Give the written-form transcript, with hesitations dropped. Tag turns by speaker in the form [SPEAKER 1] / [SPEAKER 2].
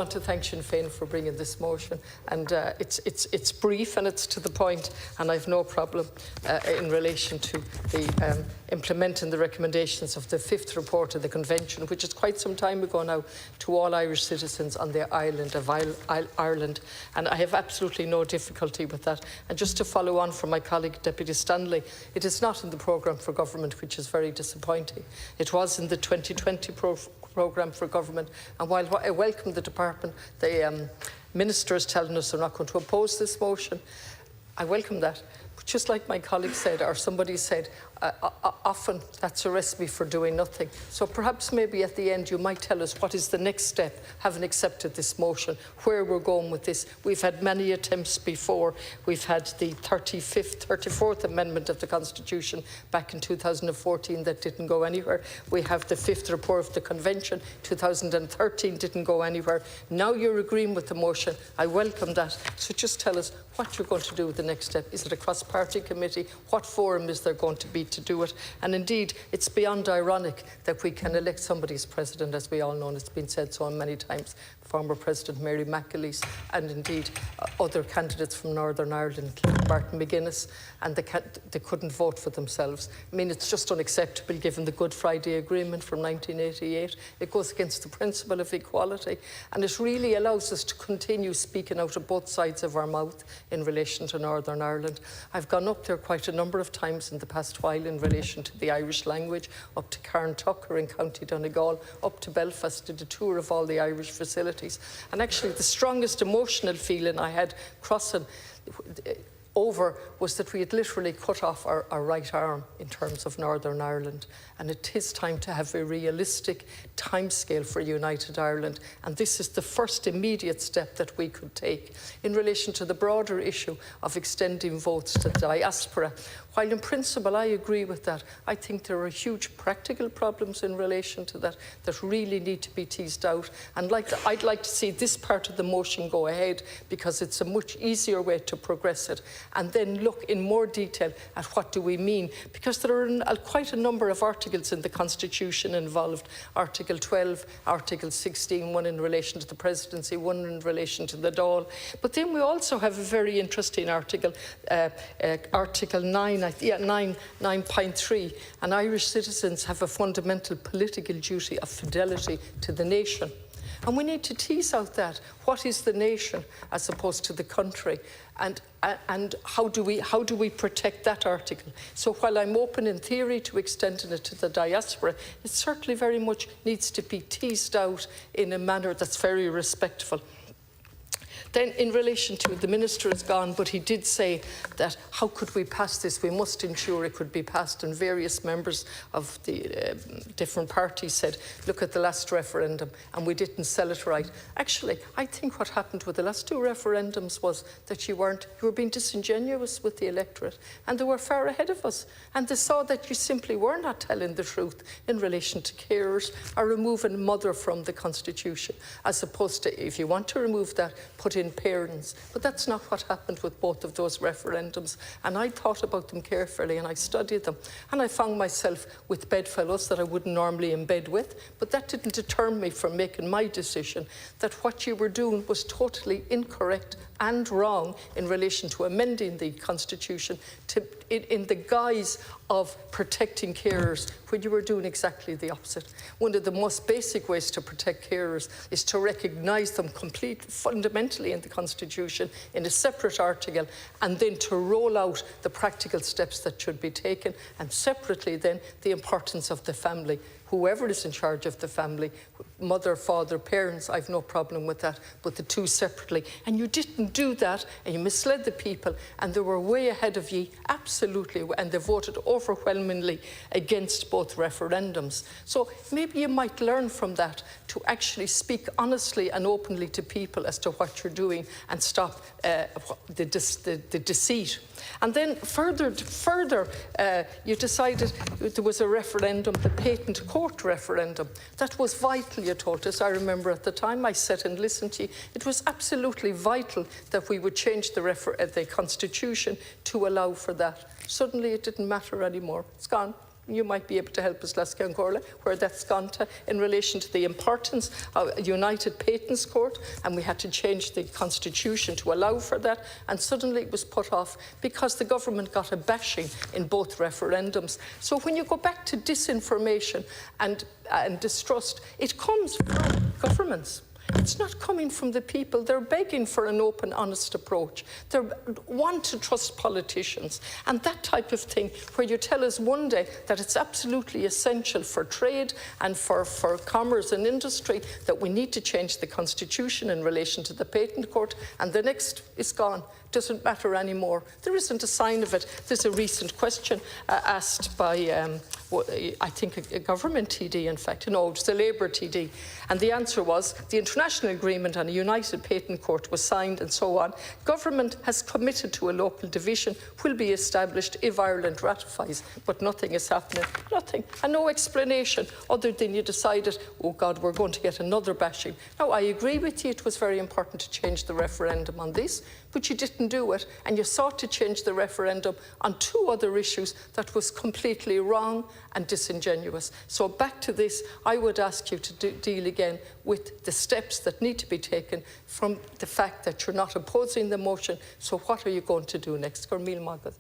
[SPEAKER 1] I want to thank Sinn Féin for bringing this motion, and it's brief and it's to the point, and I've no problem in relation to the implementing the recommendations of the 5th report of the Convention, which is quite some time ago now, to all Irish citizens on the island of Ireland, and I have absolutely no difficulty with that. And just to follow on from my colleague Deputy Stanley, it is not in the programme for government, which is very disappointing. It was in the 2020 programme for government, and while I welcome the department, the minister is telling us they're not going to oppose this motion, I welcome that. But just like my colleague said, or somebody said, often that's a recipe for doing nothing. So perhaps maybe at the end you might tell us what is the next step, having accepted this motion, where we're going with this. We've had many attempts before. We've had the 34th Amendment of the Constitution back in 2014 that didn't go anywhere. We have the 5th report of the Convention, 2013 didn't go anywhere. Now you're agreeing with the motion. I welcome that. So just tell us what you're going to do with the next step. Is it a cross-party committee? What forum is there going to be to do it? And indeed, it's beyond ironic that we can elect somebody as president, as we all know, and it's been said so many times, former President Mary McAleese, and indeed other candidates from Northern Ireland, like Martin McGuinness, and they couldn't vote for themselves. I mean, it's just unacceptable given the Good Friday Agreement from 1988. It goes against the principle of equality, and it really allows us to continue speaking out of both sides of our mouth in relation to Northern Ireland. I've gone up there quite a number of times in the past while in relation to the Irish language, up to Carntucker in County Donegal, up to Belfast, did a tour of all the Irish facilities. And actually the strongest emotional feeling I had crossing over was that we had literally cut off our right arm in terms of Northern Ireland, and it is time to have a realistic timescale for United Ireland, and this is the first immediate step that we could take. In relation to the broader issue of extending votes to the diaspora, while in principle I agree with that, I think there are huge practical problems in relation to that that really need to be teased out, and I'd like to see this part of the motion go ahead because it's a much easier way to progress it, and then look in more detail at what do we mean, because there are quite a number of articles in the Constitution involved. Article 12, Article 16, one in relation to the presidency, one in relation to the Dáil. But then we also have a very interesting article, Article 9.3, and Irish citizens have a fundamental political duty of fidelity to the nation. And we need to tease out that. What is the nation as opposed to the country? And how do we protect that article? So while I'm open in theory to extending it to the diaspora, it certainly very much needs to be teased out in a manner that's very respectful. Then in relation to, the minister is gone, but he did say that how could we pass this? We must ensure it could be passed, and various members of the different parties said, look at the last referendum, and we didn't sell it right. Actually, I think what happened with the last two referendums was that you were being disingenuous with the electorate, and they were far ahead of us, and they saw that you simply were not telling the truth in relation to carers or removing mother from the Constitution, as opposed to, if you want to remove that, put in parents. But that's not what happened with both of those referendums, and I thought about them carefully and I studied them, and I found myself with bedfellows that I wouldn't normally in bed with, but that didn't deter me from making my decision that what you were doing was totally incorrect and wrong in relation to amending the Constitution in the guise of protecting carers, when you were doing exactly the opposite. One of the most basic ways to protect carers is to recognise them fundamentally in the Constitution in a separate article, and then to roll out the practical steps that should be taken, and separately then the importance of the family. Whoever is in charge of the family, mother, father, parents, I've no problem with that, but the two separately. And you didn't do that, and you misled the people, and they were way ahead of you, absolutely, and they voted overwhelmingly against both referendums. So maybe you might learn from that to actually speak honestly and openly to people as to what you're doing and stop the deceit. And then further, you decided there was a referendum, the patent court referendum. That was vital, you told us. I remember at the time I sat and listened to you. It was absolutely vital that we would change the Constitution to allow for that. Suddenly it didn't matter anymore. It's gone. You might be able to help us, Lascan Gorla, where that's gone to in relation to the importance of a united patents court, and we had to change the constitution to allow for that, and suddenly it was put off because the government got a bashing in both referendums. So when you go back to disinformation and distrust, it comes from governments. It's not coming from the people. They're begging for an open, honest approach. They want to trust politicians. And that type of thing, where you tell us one day that it's absolutely essential for trade and for commerce and industry that we need to change the constitution in relation to the patent court, and the next is gone. Doesn't matter anymore. There isn't a sign of it. There's a recent question asked by, I think, a government TD, in fact. No, it was a Labour TD. And the answer was, the international agreement on a united patent court was signed and so on. Government has committed to a local division, will be established if Ireland ratifies. But nothing is happening. Nothing. And no explanation other than you decided, oh God, we're going to get another bashing. Now, I agree with you, it was very important to change the referendum on this, but you didn't do it, and you sought to change the referendum on two other issues that was completely wrong and disingenuous. So back to this, I would ask you to deal again with the steps that need to be taken from the fact that you're not opposing the motion. So what are you going to do next? Gormil Magad.